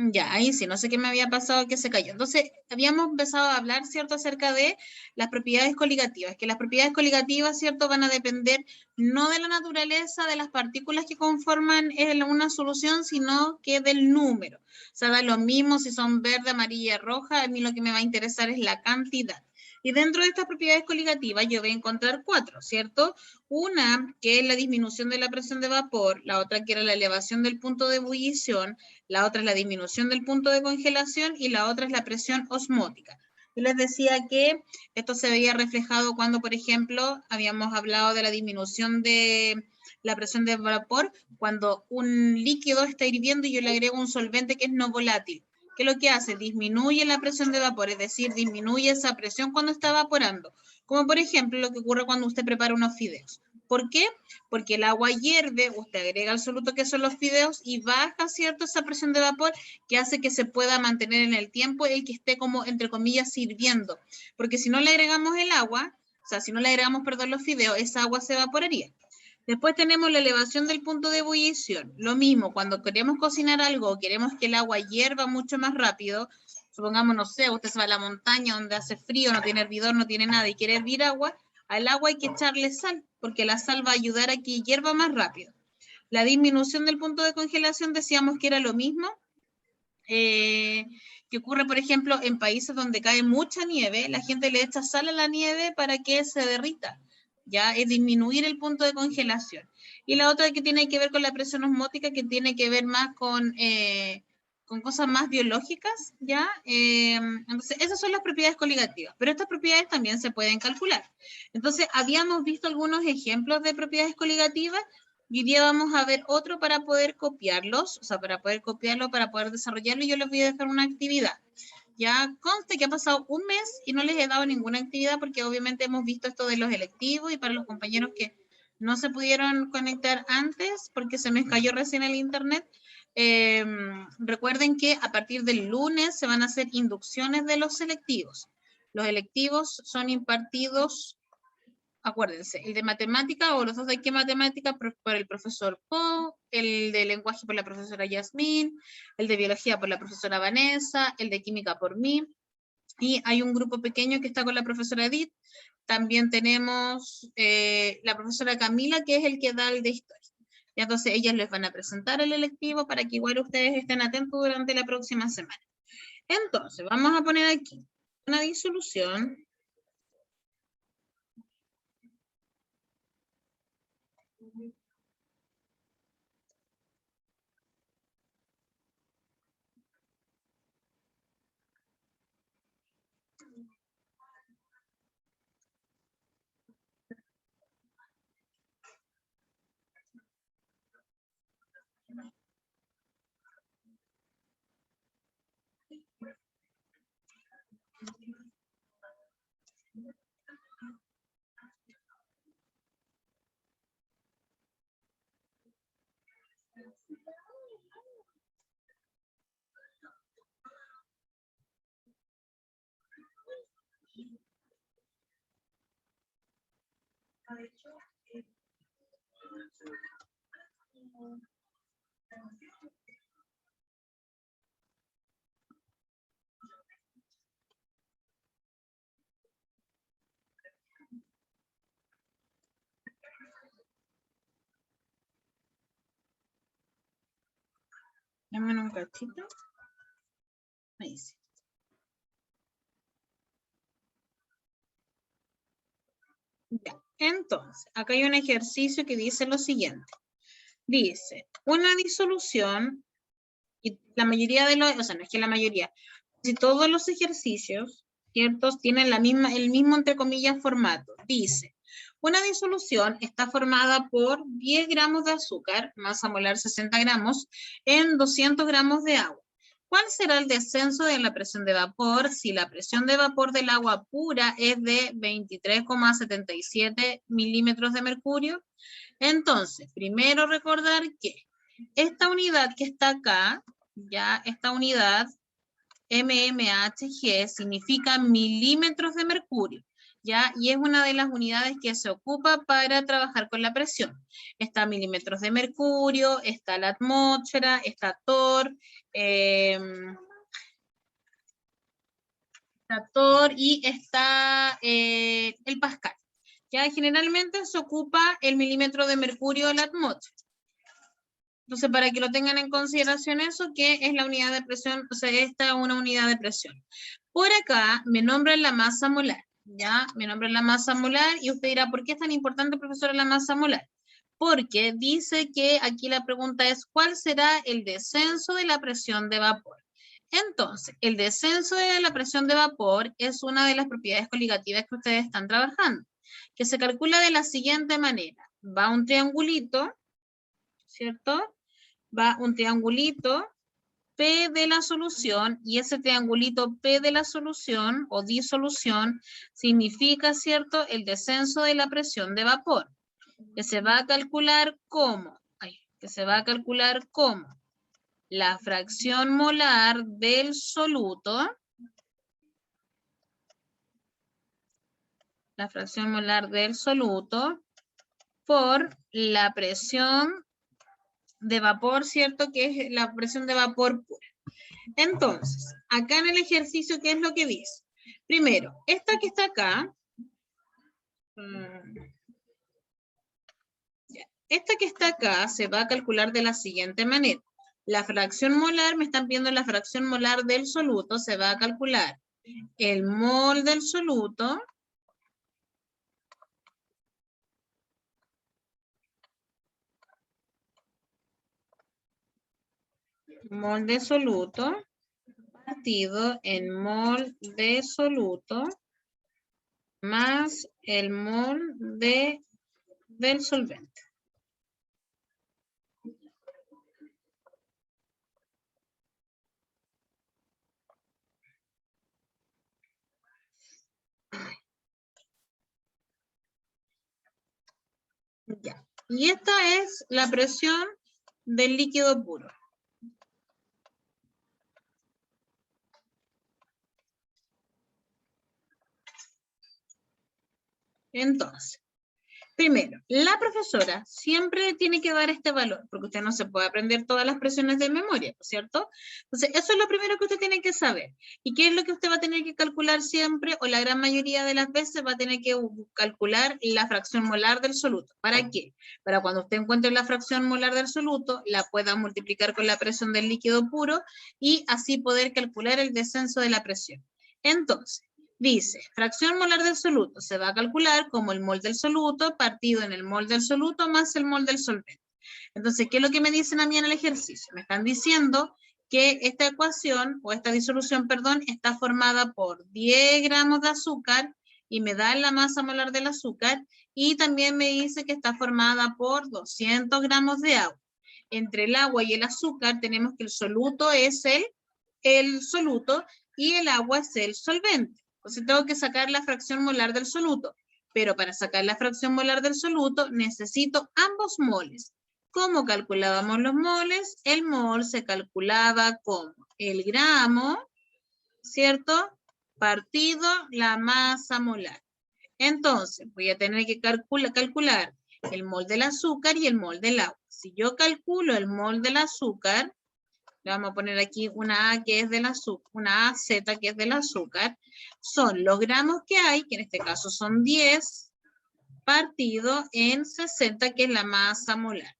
Ya, ahí sí, no sé qué me había pasado que se cayó. Entonces, habíamos empezado a hablar, ¿cierto?, acerca de las propiedades coligativas, que las propiedades coligativas, ¿cierto?, van a depender no de la naturaleza de las partículas que conforman una solución, sino que del número. O sea, da lo mismo si son verde, amarilla, roja, a mí lo que me va a interesar es la cantidad. Y dentro de estas propiedades coligativas yo voy a encontrar 4, ¿cierto? Una, que es la disminución de la presión de vapor, la otra que era la elevación del punto de ebullición, la otra es la disminución del punto de congelación y la otra es la presión osmótica. Yo les decía que esto se veía reflejado cuando, por ejemplo, habíamos hablado de la disminución de la presión de vapor, cuando un líquido está hirviendo y yo le agrego un solvente que es no volátil. ¿Qué es lo que hace? Disminuye la presión de vapor, es decir, disminuye esa presión cuando está evaporando. Como por ejemplo lo que ocurre cuando usted prepara unos fideos. ¿Por qué? Porque el agua hierve, usted agrega el soluto que son los fideos y baja, ¿cierto?, esa presión de vapor que hace que se pueda mantener en el tiempo el que esté como, entre comillas, hirviendo. Porque si no le agregamos el agua, o sea, si no le agregamos, perdón, los fideos, esa agua se evaporaría. Después tenemos la elevación del punto de ebullición. Lo mismo, cuando queremos cocinar algo o queremos que el agua hierva mucho más rápido, supongamos, no sé, usted se va a la montaña donde hace frío, no tiene hervidor, no tiene nada y quiere hervir agua, al agua hay que echarle sal, porque la sal va a ayudar a que hierva más rápido. La disminución del punto de congelación decíamos que era lo mismo, que ocurre, por ejemplo, en países donde cae mucha nieve, la gente le echa sal a la nieve para que se derrita. Ya es disminuir el punto de congelación. Y la otra que tiene que ver con la presión osmótica, que tiene que ver más con cosas más biológicas, ¿ya? Entonces, esas son las propiedades coligativas, pero estas propiedades también se pueden calcular. Entonces, habíamos visto algunos ejemplos de propiedades coligativas y hoy día vamos a ver otro para poder copiarlos, o sea, para poder copiarlo, para poder desarrollarlo, y yo les voy a dejar una actividad. Ya conste que ha pasado un mes y no les he dado ninguna actividad porque obviamente hemos visto esto de los electivos y para los compañeros que no se pudieron conectar antes porque se me cayó recién el internet, recuerden que a partir del lunes se van a hacer inducciones de los selectivos. Los electivos son impartidos, acuérdense, el de matemática o los dos de qué matemática por el profesor Po, el de lenguaje por la profesora Yasmín, el de biología por la profesora Vanessa, el de química por mí, y hay un grupo pequeño que está con la profesora Edith. También tenemos la profesora Camila, que es el que da el de historia. Y entonces ellas les van a presentar el electivo para que igual ustedes estén atentos durante la próxima semana. Entonces, vamos a poner aquí una disolución. Dame un cachito. Ahí sí. Ya. Entonces, acá hay un ejercicio que dice lo siguiente. Dice, una disolución, y la mayoría de los, o sea, no es que la mayoría, si todos los ejercicios, ¿ciertos?, tienen el mismo, entre comillas, formato. Dice, una disolución está formada por 10 gramos de azúcar, masa molar 60 gramos, en 200 gramos de agua. ¿Cuál será el descenso de la presión de vapor si la presión de vapor del agua pura es de 23,77 milímetros de mercurio? Entonces, primero recordar que esta unidad que está acá, ya esta unidad mmHg significa milímetros de mercurio. ¿ya? Y es una de las unidades que se ocupa para trabajar con la presión. Está milímetros de mercurio, está la atmósfera, está torr, y está el pascal. ¿Ya? Generalmente se ocupa el milímetro de mercurio de la atmósfera. Entonces, para que lo tengan en consideración eso, que es la unidad de presión, o sea, esta es una unidad de presión. Por acá me nombran la masa molar, ¿ya? Me nombran la masa molar y usted dirá, ¿por qué es tan importante, profesora, la masa molar? Porque dice que aquí la pregunta es, ¿cuál será el descenso de la presión de vapor? Entonces, el descenso de la presión de vapor es una de las propiedades coligativas que ustedes están trabajando, que se calcula de la siguiente manera. Va un triangulito, ¿cierto? Va un triangulito P de la solución, y ese triangulito P de la solución o disolución significa, ¿cierto?, el descenso de la presión de vapor, que se va a calcular como, la fracción molar del soluto, por la presión de vapor, ¿cierto?, que es la presión de vapor pura. Entonces, acá en el ejercicio, ¿qué es lo que dice? Primero, esta que está acá, se va a calcular de la siguiente manera. La fracción molar, me están pidiendo la fracción molar del soluto, se va a calcular el mol del soluto partido en mol de soluto más el mol del solvente. Ya. Y esta es la presión del líquido puro. Entonces, primero, la profesora siempre tiene que dar este valor, porque usted no se puede aprender todas las presiones de memoria, ¿cierto? Entonces, eso es lo primero que usted tiene que saber. ¿Y qué es lo que usted va a tener que calcular siempre, o la gran mayoría de las veces va a tener que calcular la fracción molar del soluto? ¿Para qué? Para cuando usted encuentre la fracción molar del soluto, la pueda multiplicar con la presión del líquido puro y así poder calcular el descenso de la presión. Entonces, dice, fracción molar del soluto se va a calcular como el mol del soluto partido en el mol del soluto más el mol del solvente. Entonces, ¿qué es lo que me dicen a mí en el ejercicio? Me están diciendo que esta ecuación, o esta disolución, perdón, está formada por 10 gramos de azúcar y me da la masa molar del azúcar, y también me dice que está formada por 200 gramos de agua. Entre el agua y el azúcar tenemos que el soluto es el soluto y el agua es el solvente. Entonces tengo que sacar la fracción molar del soluto, pero para sacar la fracción molar del soluto necesito ambos moles. ¿Cómo calculábamos los moles? El mol se calculaba como el gramo, ¿cierto? Partido la masa molar. Entonces voy a tener que calcular el mol del azúcar y el mol del agua. Si yo calculo el mol del azúcar, le vamos a poner aquí una A que es del azúcar, una AZ que es del azúcar, son los gramos que hay, que en este caso son 10, partido en 60, que es la masa molar.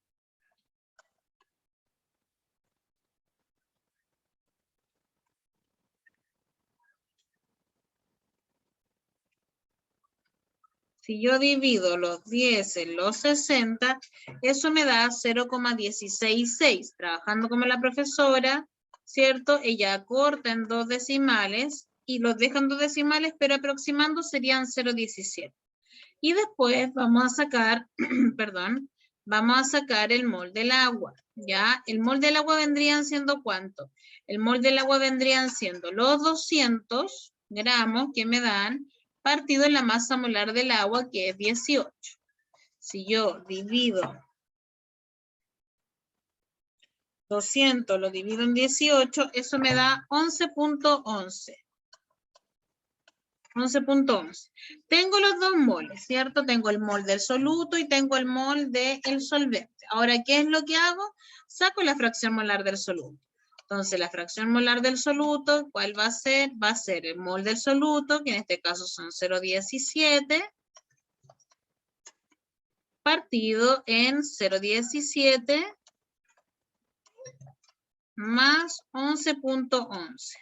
Si yo divido los 10 en los 60, eso me da 0,166. Trabajando como la profesora, ¿cierto? Ella corta en 2 decimales y los deja en 2 decimales, pero aproximando serían 0,17. Y después vamos a sacar, perdón, vamos a sacar el mol del agua, ¿ya? El mol del agua vendrían siendo ¿cuánto? El mol del agua vendrían siendo los 200 gramos que me dan, partido en la masa molar del agua, que es 18. Si yo divido 200, lo divido en 18, eso me da 11.11. 11.11. Tengo los dos moles, ¿cierto? Tengo el mol del soluto y tengo el mol del solvente. Ahora, ¿qué es lo que hago? Saco la fracción molar del soluto. Entonces, la fracción molar del soluto, ¿cuál va a ser? Va a ser el mol del soluto, que en este caso son 0,17, partido en 0,17 más 11.11.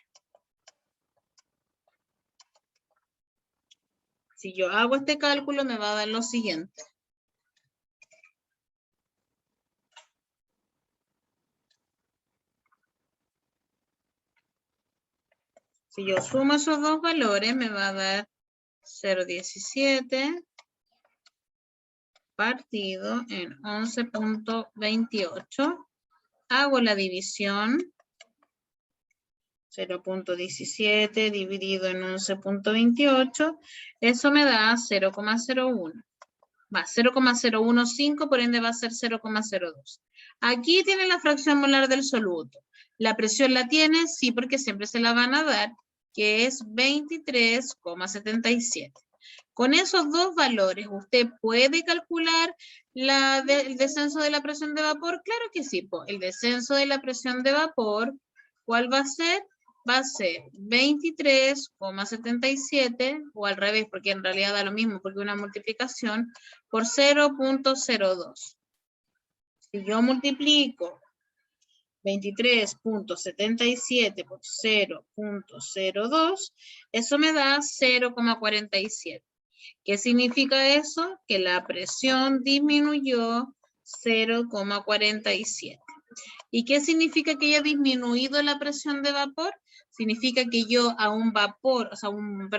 Si yo hago este cálculo, me va a dar lo siguiente. Si yo sumo esos dos valores, me va a dar 0,17 partido en 11.28. Hago la división. 0.17 dividido en 11.28. Eso me da 0,01. Va, 0,015, por ende va a ser 0,02. Aquí tiene la fracción molar del soluto. ¿La presión la tiene? Sí, porque siempre se la van a dar, que es 23,77. Con esos dos valores, ¿usted puede calcular el descenso de la presión de vapor? Claro que sí. El descenso de la presión de vapor, ¿cuál va a ser? Va a ser 23,77, o al revés, porque en realidad da lo mismo, porque una multiplicación por 0.02. Si yo multiplico 23.77 por 0.02, eso me da 0,47. ¿Qué significa eso? Que la presión disminuyó 0,47. ¿Y qué significa que haya disminuido la presión de vapor? Significa que yo a un vapor, o sea, a un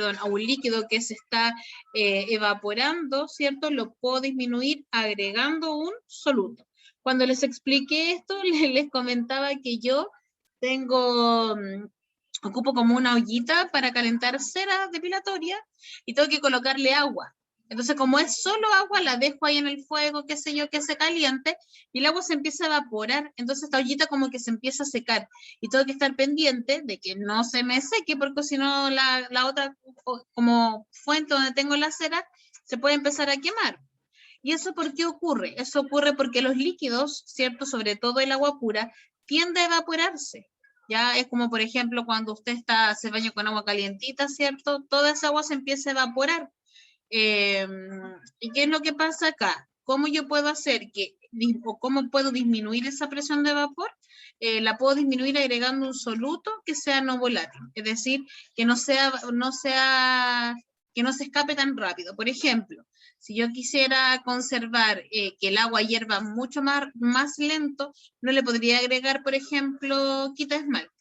líquido que se está evaporando, ¿cierto? Lo puedo disminuir agregando un soluto. Cuando les expliqué esto, les comentaba que yo ocupo como una ollita para calentar cera depilatoria y tengo que colocarle agua. Entonces, como es solo agua, la dejo ahí en el fuego, qué sé yo, que se caliente, y el agua se empieza a evaporar, entonces esta ollita como que se empieza a secar, y tengo que estar pendiente de que no se me seque, porque si no la otra, como fuente donde tengo la cera, se puede empezar a quemar. ¿Y eso por qué ocurre? Eso ocurre porque los líquidos, ¿cierto? Sobre todo el agua pura, tiende a evaporarse. Ya es como, por ejemplo, cuando usted se baña con agua calientita, ¿cierto? Toda esa agua se empieza a evaporar. ¿Y qué es lo que pasa acá? ¿Cómo yo puedo hacer o cómo puedo disminuir esa presión de vapor? La puedo disminuir agregando un soluto que sea no volátil, es decir, que no se escape tan rápido. Por ejemplo, si yo quisiera conservar que el agua hierva mucho más lento, no le podría agregar, por ejemplo, quita esmalte.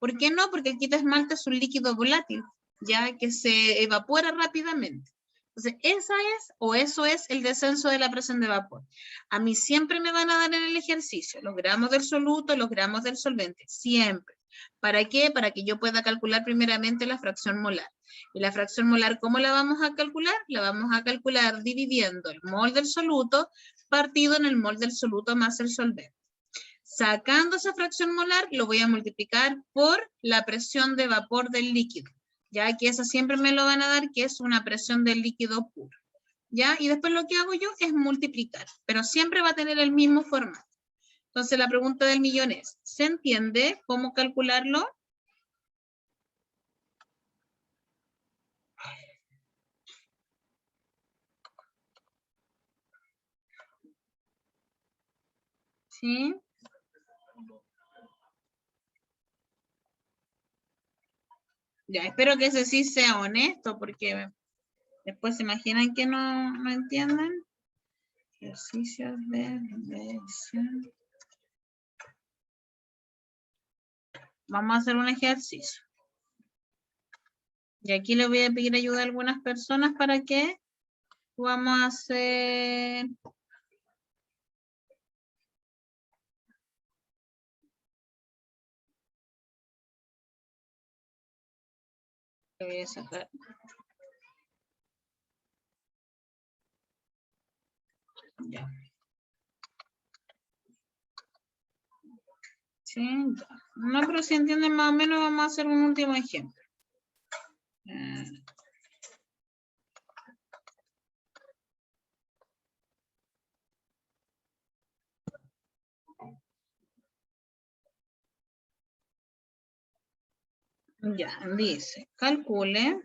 ¿Por qué no? Porque el quita esmalte es un líquido volátil, ya que se evapora rápidamente. Entonces, eso es el descenso de la presión de vapor. A mí siempre me van a dar en el ejercicio los gramos del soluto, los gramos del solvente, siempre. ¿Para qué? Para que yo pueda calcular primeramente la fracción molar. Y la fracción molar, ¿cómo la vamos a calcular? La vamos a calcular dividiendo el mol del soluto partido en el mol del soluto más el solvente. Sacando esa fracción molar, lo voy a multiplicar por la presión de vapor del líquido, ya que esa siempre me lo van a dar, que es una presión del líquido puro. ¿Ya? Y después lo que hago yo es multiplicar, pero siempre va a tener el mismo formato. Entonces la pregunta del millón es, ¿se entiende cómo calcularlo? ¿Sí? Ya, espero que ese sí sea honesto, porque después se imaginan que no entienden. Ejercicios de medición. Vamos a hacer un ejercicio. Y aquí le voy a pedir ayuda a algunas personas para que vamos a hacer... Lo voy a sacar. Ya. Sí, ya. No, pero si entienden más o menos, vamos a hacer un último ejemplo. Ya, dice, calcule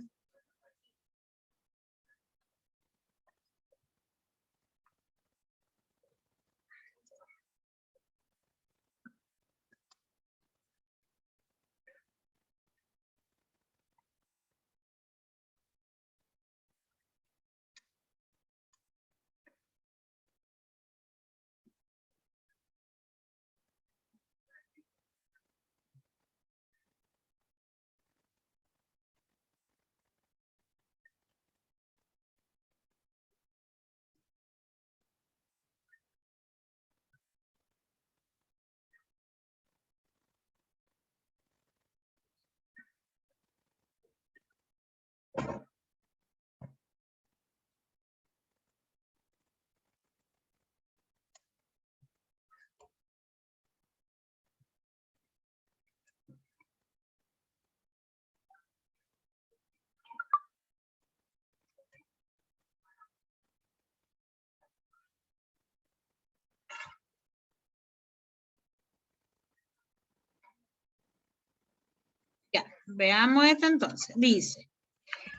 ya, veamos esto entonces. Dice,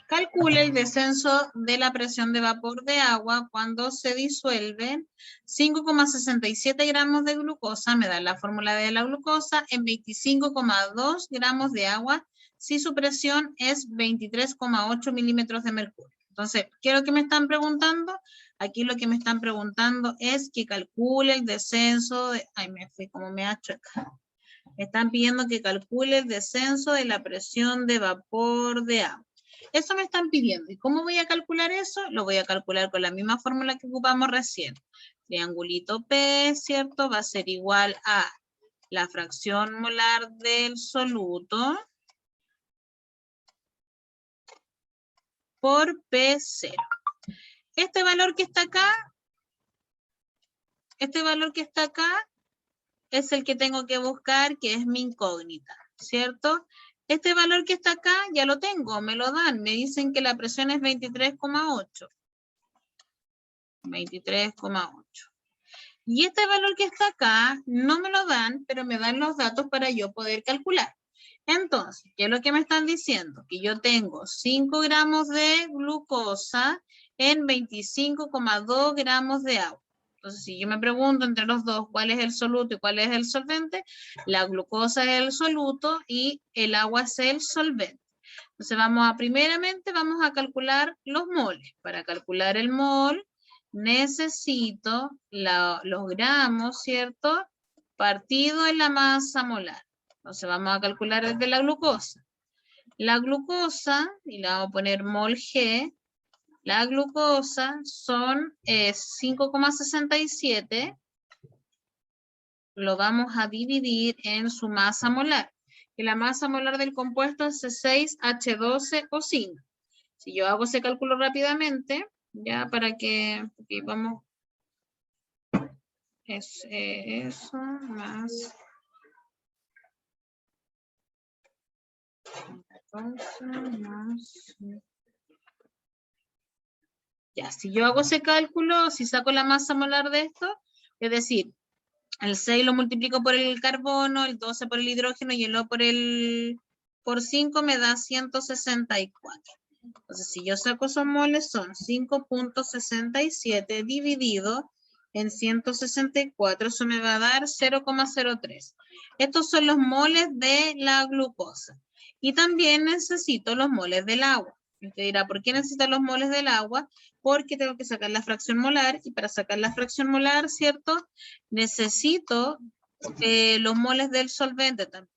calcule el descenso de la presión de vapor de agua cuando se disuelven 5,67 gramos de glucosa, me da la fórmula de la glucosa, en 25,2 gramos de agua, si su presión es 23,8 milímetros de mercurio. Entonces, ¿qué es lo que me están preguntando? Aquí lo que me están preguntando es que calcule el descenso de... Ay, me fui como me ha hecho acá. Me están pidiendo que calcule el descenso de la presión de vapor de agua. Eso me están pidiendo. ¿Y cómo voy a calcular eso? Lo voy a calcular con la misma fórmula que ocupamos recién. Triangulito P, ¿cierto? Va a ser igual a la fracción molar del soluto por P0. Este valor que está acá es el que tengo que buscar, que es mi incógnita, ¿cierto? Este valor que está acá ya lo tengo, me lo dan, me dicen que la presión es 23,8. 23,8. Y este valor que está acá no me lo dan, pero me dan los datos para yo poder calcular. Entonces, ¿qué es lo que me están diciendo? Que yo tengo 5 gramos de glucosa en 25,2 gramos de agua. Entonces, si yo me pregunto entre los dos cuál es el soluto y cuál es el solvente, la glucosa es el soluto y el agua es el solvente. Entonces, primeramente vamos a calcular los moles. Para calcular el mol, necesito los gramos, ¿cierto? Partido en la masa molar. Entonces, vamos a calcular desde la glucosa. La glucosa, y la vamos a poner mol G, la glucosa son 5,67, lo vamos a dividir en su masa molar. Y la masa molar del compuesto es C6H12O5. Si yo hago ese cálculo rápidamente, ya para que vamos, es eso más... Ya, si yo hago ese cálculo, si saco la masa molar de esto, es decir, el 6 lo multiplico por el carbono, el 12 por el hidrógeno y el O por 5 me da 164. Entonces, si yo saco esos moles, son 5,67 dividido en 164, eso me va a dar 0,03. Estos son los moles de la glucosa. Y también necesito los moles del agua. Usted dirá, ¿por qué necesito los moles del agua? Porque tengo que sacar la fracción molar, y para sacar la fracción molar, ¿cierto? Necesito los moles del solvente también.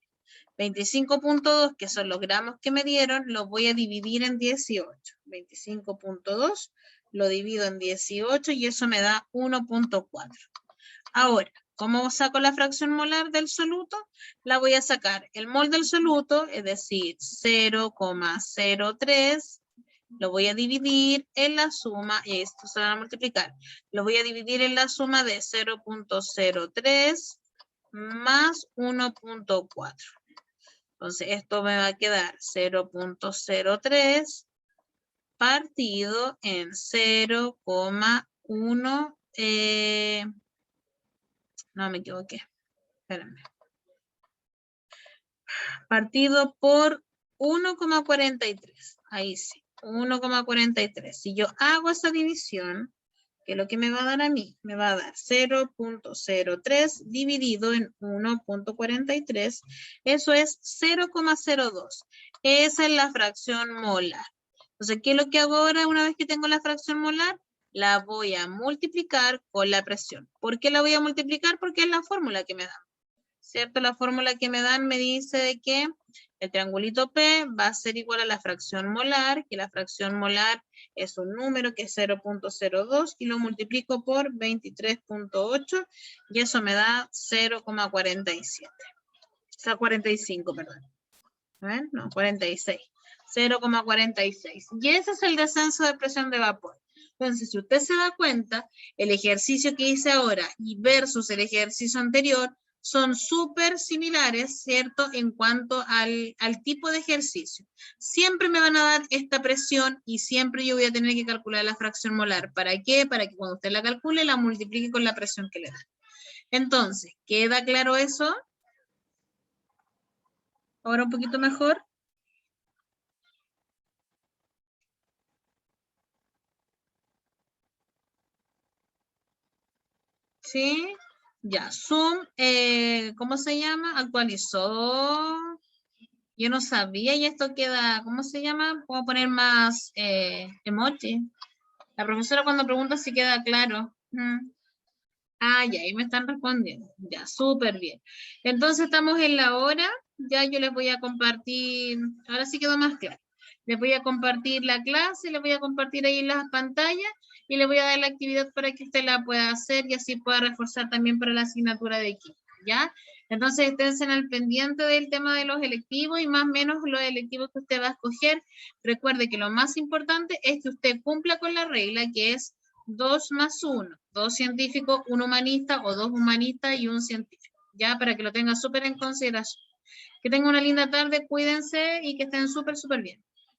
25,2, que son los gramos que me dieron, los voy a dividir en 18. 25,2 lo divido en 18 y eso me da 1,4. Ahora, ¿cómo saco la fracción molar del soluto? La voy a sacar el mol del soluto, es decir, 0,03, lo voy a dividir en la suma, y esto se va a multiplicar, lo voy a dividir en la suma de 0,03 más 1,4. Entonces, esto me va a quedar 0,03 partido en 0,1. No, me equivoqué. Espérenme. Partido por 1,43. Ahí sí, 1,43. Si yo hago esa división, que lo que me va a dar a mí, me va a dar 0,03 dividido en 1,43, eso es 0,02. Esa es la fracción molar. Entonces, ¿qué es lo que hago ahora una vez que tengo la fracción molar? La voy a multiplicar con la presión. ¿Por qué la voy a multiplicar? Porque es la fórmula que me dan, ¿cierto? La fórmula que me dan me dice de que el triangulito P va a ser igual a la fracción molar, que la fracción molar es un número que es 0,02 y lo multiplico por 23,8 y eso me da 0,47. O sea, 45, perdón. ¿Ven? No, 46. 0,46. Y ese es el descenso de presión de vapor. Entonces, si usted se da cuenta, el ejercicio que hice ahora y versus el ejercicio anterior son súper similares, ¿cierto? En cuanto al tipo de ejercicio. Siempre me van a dar esta presión y siempre yo voy a tener que calcular la fracción molar. ¿Para qué? Para que cuando usted la calcule, la multiplique con la presión que le da. Entonces, ¿queda claro eso? Ahora un poquito mejor. ¿Sí? Ya, Zoom, ¿cómo se llama? Actualizó. Yo no sabía y esto queda, ¿cómo se llama? Puedo poner más emoji. La profesora cuando pregunta si queda claro. Ah, ya, ahí me están respondiendo. Ya, súper bien. Entonces estamos en la hora. Ya yo les voy a compartir, ahora sí quedó más claro. Les voy a compartir la clase, les voy a compartir ahí en las pantallas y les voy a dar la actividad para que usted la pueda hacer y así pueda reforzar también para la asignatura de química, ¿ya? Entonces esténse al pendiente del tema de los electivos y más o menos los electivos que usted va a escoger. Recuerde que lo más importante es que usted cumpla con la regla que es 2 más 1, 2 científicos, un humanista o 2 humanistas y un científico, ya para que lo tenga súper en consideración. Que tengan una linda tarde, cuídense y que estén súper bien.